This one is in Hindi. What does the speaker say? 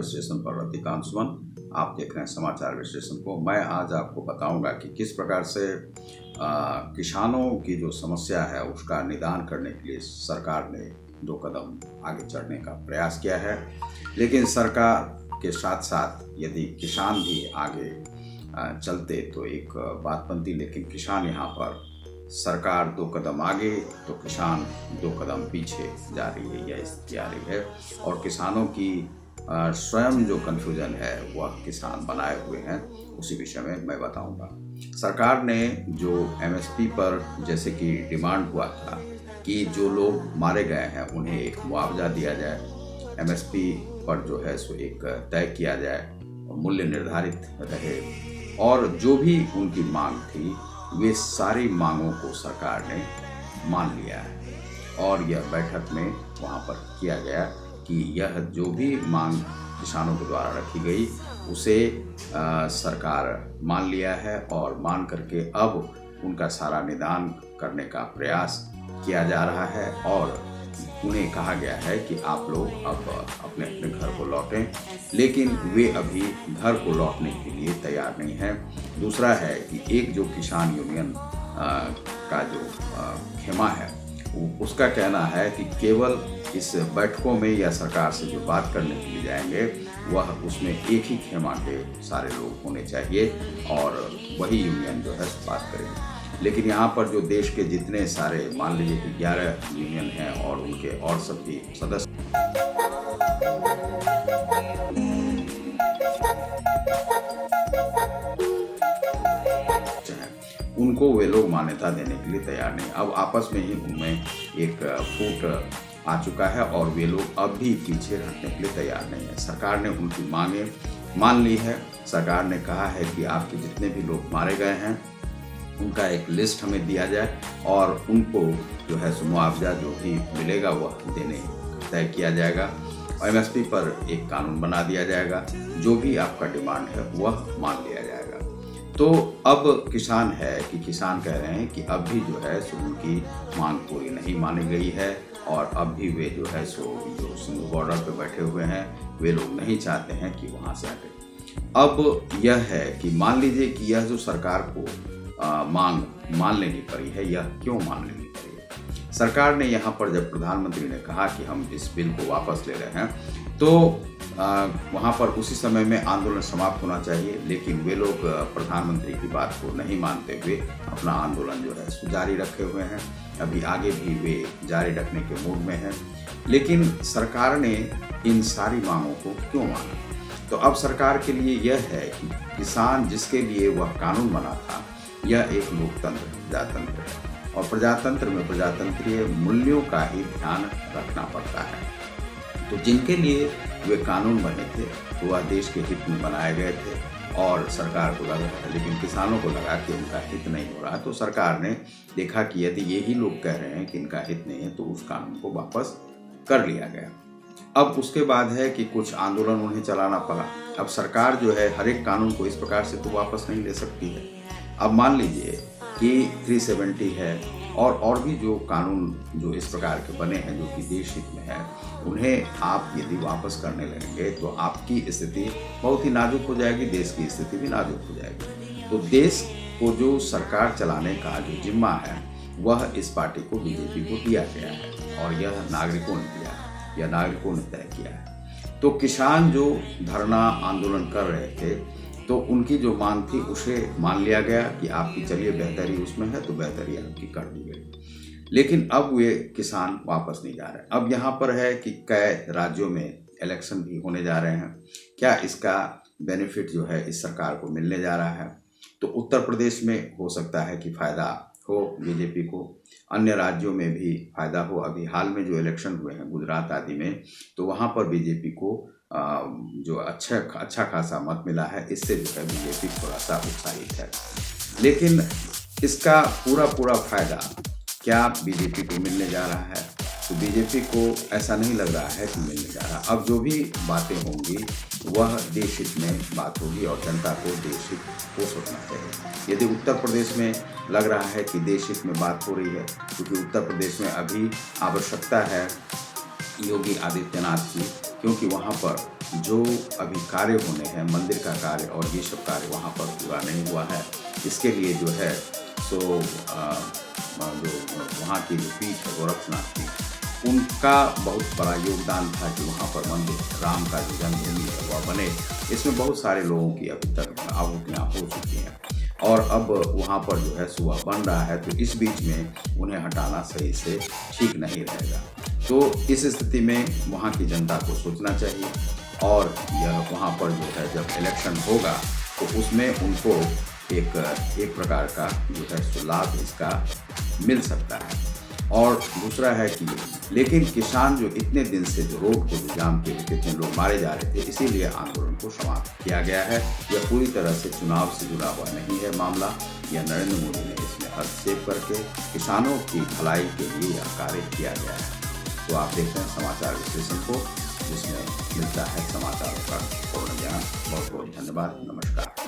विश्लेषण पर रतिकांत सुमन। आप देख रहे हैं समाचार विश्लेषण को। मैं आज आपको बताऊंगा कि किस प्रकार से किसानों की जो समस्या है उसका निदान करने के लिए सरकार ने 2 कदम आगे चढ़ने का प्रयास किया है। लेकिन सरकार के साथ साथ यदि किसान भी आगे चलते तो एक बात बनती, लेकिन किसान यहाँ पर सरकार 2 कदम आगे तो किसान 2 कदम पीछे जा रही है, यह स्थिति आ रही है। और किसानों की स्वयं जो कन्फ्यूजन है वह किसान बनाए हुए हैं, उसी विषय में मैं बताऊंगा। सरकार ने जो एमएसपी पर जैसे कि डिमांड हुआ था कि जो लोग मारे गए हैं उन्हें एक मुआवजा दिया जाए, एमएसपी पर जो है सो एक तय किया जाए, मूल्य निर्धारित रहे, और जो भी उनकी मांग थी वे सारी मांगों को सरकार ने मान लिया है। और यह बैठक में वहाँ पर किया गया कि यह जो भी मांग किसानों के द्वारा रखी गई उसे सरकार मान लिया है, और मान करके अब उनका सारा निदान करने का प्रयास किया जा रहा है। और उन्हें कहा गया है कि आप लोग अब अपने अपने घर को लौटें, लेकिन वे अभी घर को लौटने के लिए तैयार नहीं हैं। दूसरा है कि एक जो किसान यूनियन का जो खेमा है उसका कहना है कि केवल इस बैठकों में या सरकार से जो बात करने के लिए जाएंगे वह उसमें एक ही खेमा के सारे लोग होने चाहिए और वही यूनियन जो है बात करेंगे। लेकिन यहाँ पर जो देश के जितने सारे, मान लीजिए कि 11 यूनियन हैं और उनके और सभी सदस्य उनको वे लोग मान्यता देने के लिए तैयार नहीं। अब आपस में ही उनमें एक फूट आ चुका है और वे लोग अब भी पीछे हटने के लिए तैयार नहीं है। सरकार ने उनकी मांगें मान ली है। सरकार ने कहा है कि आपके जितने भी लोग मारे गए हैं उनका एक लिस्ट हमें दिया जाए और उनको जो है मुआवजा जो भी मिलेगा वह देने तय किया जाएगा। एमएसपी पर एक कानून बना दिया जाएगा, जो भी आपका डिमांड है वह मान लिया जाएगा। तो अब किसान है कि किसान कह रहे हैं कि अब भी जो है सो उनकी मांग पूरी नहीं मानी गई है और अब भी वे जो है सो जो सिंधु बॉर्डर पे बैठे हुए हैं वे लोग नहीं चाहते हैं कि वहाँ से हटे। अब यह है कि मान लीजिए कि यह जो सरकार को मांग मान लेनी पड़ी है, यह क्यों मान लेनी पड़ी है? सरकार ने यहाँ पर जब प्रधानमंत्री ने कहा कि हम इस बिल को वापस ले रहे हैं तो वहाँ पर उसी समय में आंदोलन समाप्त होना चाहिए, लेकिन वे लोग प्रधानमंत्री की बात को नहीं मानते हुए अपना आंदोलन जो है जारी रखे हुए हैं। अभी आगे भी वे जारी रखने के मूड में हैं। लेकिन सरकार ने इन सारी मांगों को क्यों माना? तो अब सरकार के लिए यह है कि किसान जिसके लिए वह कानून बना था, यह एक लोकतंत्र प्रजातंत्र है और प्रजातंत्र में प्रजातंत्रीय मूल्यों का ही ध्यान रखना पड़ता है। तो जिनके लिए वे कानून बने थे तो वह देश के हित में बनाए गए थे और सरकार को लगा था, लेकिन किसानों को लगा कि उनका हित नहीं हो रहा। तो सरकार ने देखा कि यदि यही लोग कह रहे हैं कि इनका हित नहीं है तो उस कानून को वापस कर लिया गया। अब उसके बाद है कि कुछ आंदोलन उन्हें चलाना पड़ा। अब सरकार जो है हर एक कानून को इस प्रकार से तो वापस नहीं ले सकती है। अब मान लीजिए कि 370 है और भी जो कानून जो इस प्रकार के बने हैं जो कि देश हित में है, उन्हें आप यदि वापस करने लगेंगे तो आपकी स्थिति बहुत ही नाजुक हो जाएगी, देश की स्थिति भी नाजुक हो जाएगी। तो देश को जो सरकार चलाने का जो जिम्मा है वह इस पार्टी को, बीजेपी को दिया गया है और यह नागरिकों ने दिया है, यह नागरिकों ने तय किया है। तो किसान जो धरना आंदोलन कर रहे थे तो उनकी जो मांग थी उसे मान लिया गया कि आपकी चलिए बेहतरी उसमें है तो बेहतरी आपकी कर दी गई। लेकिन अब वे किसान वापस नहीं जा रहे। अब यहाँ पर है कि कई राज्यों में इलेक्शन भी होने जा रहे हैं, क्या इसका बेनिफिट जो है इस सरकार को मिलने जा रहा है? तो उत्तर प्रदेश में हो सकता है कि फायदा हो बीजेपी को, अन्य राज्यों में भी फायदा हो। अभी हाल में जो इलेक्शन हुए हैं गुजरात आदि में, तो वहाँ पर बीजेपी को जो अच्छा खासा मत मिला है, इससे जो है बीजेपी थोड़ा सा उत्साहित है। लेकिन इसका पूरा फायदा क्या बीजेपी को मिलने जा रहा है? तो बीजेपी को ऐसा नहीं लग रहा है कि मिलने जा रहा। अब जो भी बातें होंगी वह देश हित में बात होगी और जनता को देश हित को सोचना चाहिए। यदि उत्तर प्रदेश में लग रहा है कि देश हित में बात हो रही है, क्योंकि उत्तर प्रदेश में अभी आवश्यकता है योगी आदित्यनाथ की, क्योंकि वहाँ पर जो अभी कार्य होने हैं, मंदिर का कार्य और ये सब कार्य वहाँ पर पूरा नहीं हुआ है। इसके लिए जो है सो जो वहाँ की जो पीठ है गोरखनाथ की, उनका बहुत बड़ा योगदान था कि वहाँ पर मंदिर राम का जो जन्मभूमि है वह बने। इसमें बहुत सारे लोगों की अभी तक आहुतियाँ हो चुकी हैं और अब वहाँ पर जो है सो वह बन रहा है, तो इस बीच में उन्हें हटाना सही से ठीक नहीं रहेगा। तो इस स्थिति में वहाँ की जनता को सोचना चाहिए और यह वहाँ पर जो है जब इलेक्शन होगा तो उसमें उनको एक प्रकार का जो है सो लाभ इसका मिल सकता है। और दूसरा है कि लेकिन किसान जो इतने दिन से जो रोड को जो जाम के कितने लोग मारे जा रहे थे, इसीलिए आंदोलन को समाप्त किया गया है। यह पूरी तरह से चुनाव से जुड़ा हुआ नहीं है मामला। यह नरेंद्र मोदी ने इसमें हस्तक्षेप करके किसानों की भलाई के लिए यह कार्य किया गया है। तो आप देखते हैं समाचार विश्लेषण को, जिसमें मिलता है समाचारों का पूर्ण ज्ञान। बहुत बहुत धन्यवाद। नमस्कार।